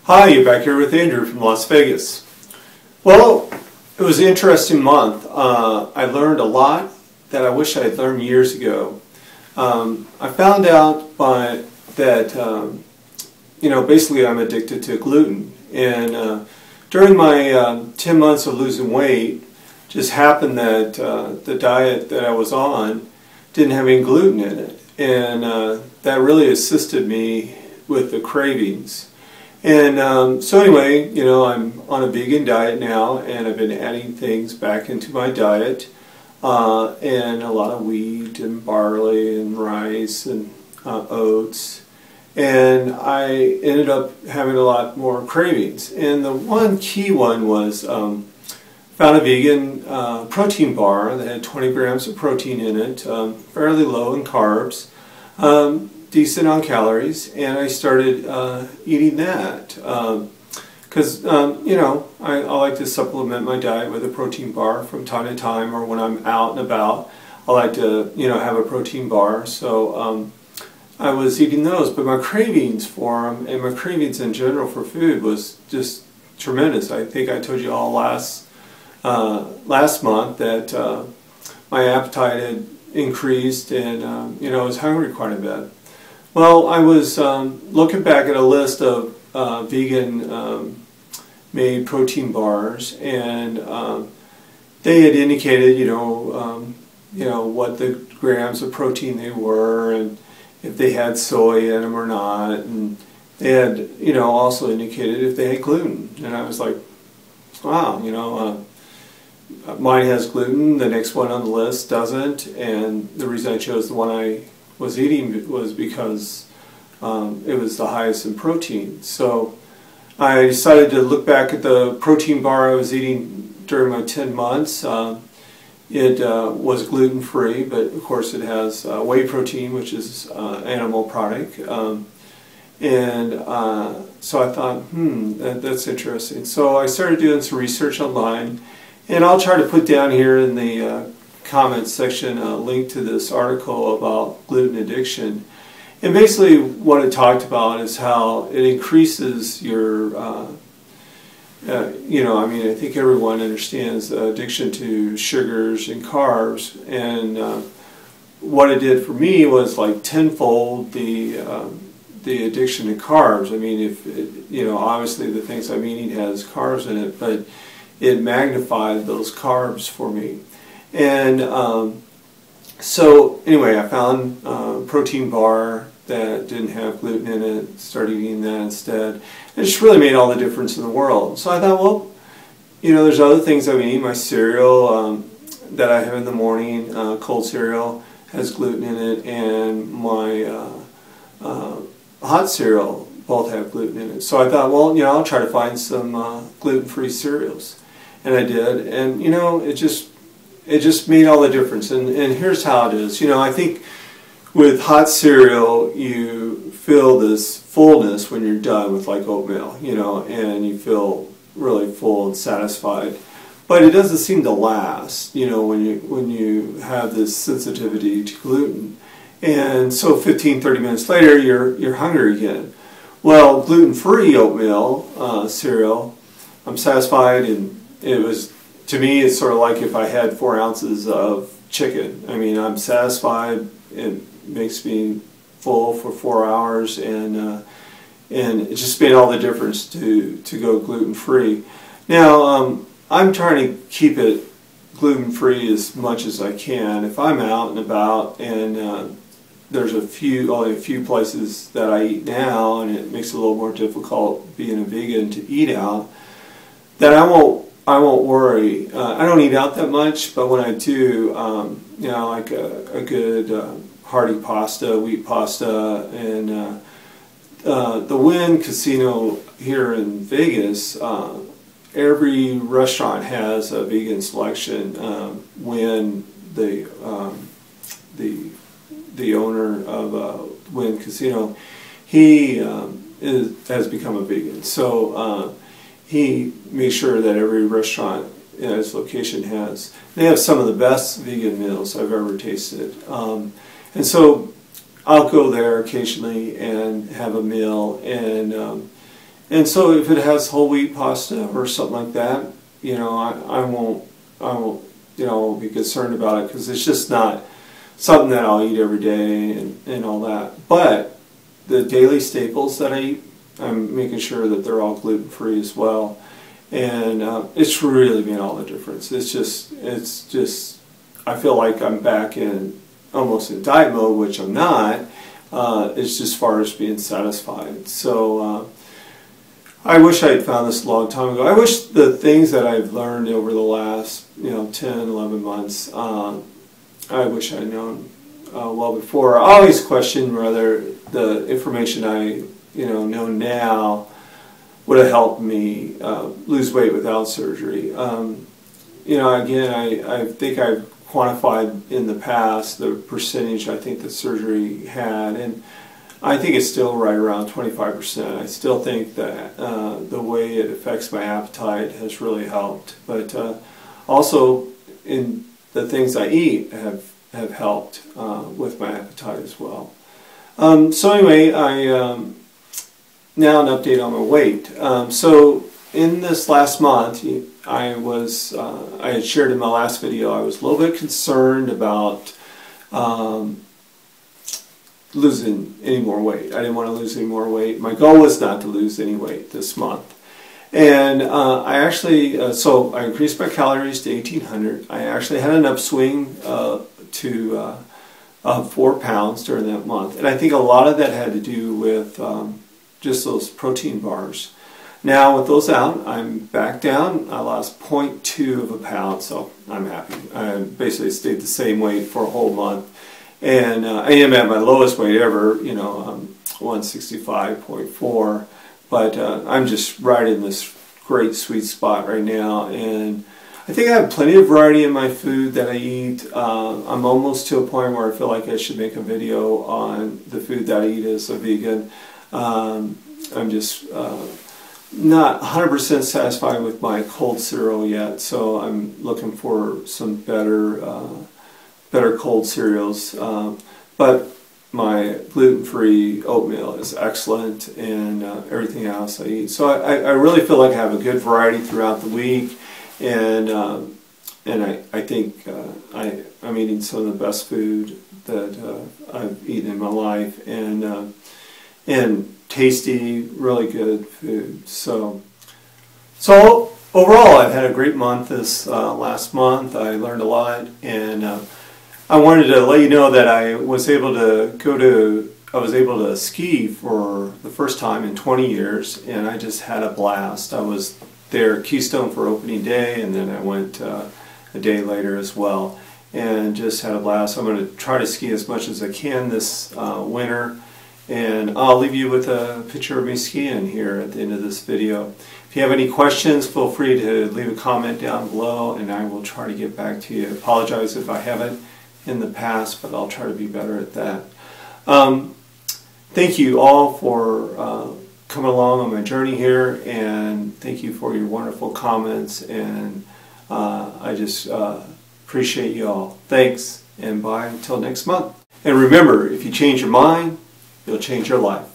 Hi, you're back here with Andrew from Las Vegas. Well, it was an interesting month. I learned a lot that I wish I had learned years ago. I found out that basically I'm addicted to gluten. And during my 10 months of losing weight, just happened that the diet that I was on didn't have any gluten in it. And that really assisted me with the cravings. And so anyway, I'm on a vegan diet now, and I've been adding things back into my diet, and a lot of wheat and barley and rice and oats. And I ended up having a lot more cravings. And the one key one was found a vegan protein bar that had 20 grams of protein in it, fairly low in carbs. Decent on calories, and I started eating that because I like to supplement my diet with a protein bar from time to time, or when I'm out and about I like to have a protein bar. So I was eating those, but my cravings for them and my cravings in general for food was just tremendous. I think I told you all last month that my appetite had increased, and I was hungry quite a bit. Well, I was looking back at a list of vegan made protein bars, and they had indicated, what the grams of protein they were, and if they had soy in them or not, and they had, also indicated if they had gluten. And I was like, wow, mine has gluten, the next one on the list doesn't, and the reason I chose the one I was eating was because it was the highest in protein. So I decided to look back at the protein bar I was eating during my 10 months. It was gluten-free, but of course it has whey protein, which is animal product. So I thought, that's interesting. So I started doing some research online, and I'll try to put down here in the comments section a link to this article about gluten addiction. And basically what it talked about is how it increases your, I think everyone understands addiction to sugars and carbs, and what it did for me was like tenfold the addiction to carbs. I mean, if obviously the things I'm eating has carbs in it, but it magnified those carbs for me. And so anyway, I found a protein bar that didn't have gluten in it, started eating that instead. It just really made all the difference in the world. So I thought, well, there's other things I'm eating. My cereal that I have in the morning, cold cereal, has gluten in it, and my hot cereal both have gluten in it. So I thought, well, I'll try to find some gluten-free cereals. And I did, and it just made all the difference. And here's how it is. I think with hot cereal, you feel this fullness when you're done with like oatmeal, and you feel really full and satisfied. But it doesn't seem to last, when you have this sensitivity to gluten. And so 15-30 minutes later, you're hungry again. Well, gluten-free oatmeal cereal, I'm satisfied, and it was, to me, it's sort of like if I had 4 ounces of chicken. I mean, I'm satisfied. It makes me full for 4 hours, and it just made all the difference to go gluten-free. Now, I'm trying to keep it gluten-free as much as I can. If I'm out and about, and there's only a few places that I eat now, and it makes it a little more difficult being a vegan to eat out, that I won't worry. I don't eat out that much, but when I do, like a good hearty pasta, wheat pasta, and the Wynn Casino here in Vegas, every restaurant has a vegan selection. Wynn, the owner of Wynn Casino, he has become a vegan. So he makes sure that every restaurant in his location has. They have some of the best vegan meals I've ever tasted. And so I'll go there occasionally and have a meal, and And so if it has whole wheat pasta or something like that, you know, I won't, you know, be concerned about it, because it's just not something that I'll eat every day and all that. But the daily staples that I eat, I'm making sure that they're all gluten-free as well. And it's really made all the difference. It's just, I feel like I'm back in almost in diet mode, which I'm not. It's just as far as being satisfied. So I wish I had found this a long time ago. I wish the things that I've learned over the last, you know, 10, 11 months, I wish I'd known well before. I always question whether the information I, you know now would have helped me lose weight without surgery. You know, again, I think I've quantified in the past the percentage I think that surgery had, and I think it's still right around 25%. I still think that the way it affects my appetite has really helped, but also in the things I eat have helped with my appetite as well. So anyway, now an update on my weight. So in this last month, I had shared in my last video, I was a little bit concerned about losing any more weight. I didn't want to lose any more weight. My goal was not to lose any weight this month. And I actually, so I increased my calories to 1,800. I actually had an upswing to 4 pounds during that month. And I think a lot of that had to do with just those protein bars. Now with those out, I'm back down. I lost 0.2 of a pound, so I'm happy. I basically stayed the same weight for a whole month. And I am at my lowest weight ever, you know, 165.4. But I'm just right in this great sweet spot right now. And I think I have plenty of variety in my food that I eat. I'm almost to a point where I feel like I should make a video on the food that I eat as a vegan. I'm just not 100% satisfied with my cold cereal yet, so I'm looking for some better cold cereals. But my gluten-free oatmeal is excellent, and everything else I eat. So I really feel like I have a good variety throughout the week, and I think I'm eating some of the best food that I've eaten in my life, and tasty, really good food. So overall, I've had a great month this last month. I learned a lot, and I wanted to let you know that I was able to ski for the first time in 20 years, and I just had a blast. I was there at Keystone for opening day, and then I went a day later as well, and just had a blast. I'm going to try to ski as much as I can this winter, and I'll leave you with a picture of me skiing here at the end of this video. If you have any questions, feel free to leave a comment down below, and I will try to get back to you. I apologize if I haven't in the past, but I'll try to be better at that. Thank you all for coming along on my journey here, and thank you for your wonderful comments, and I just appreciate you all. Thanks, and bye until next month. And remember, if you change your mind, you'll change your life.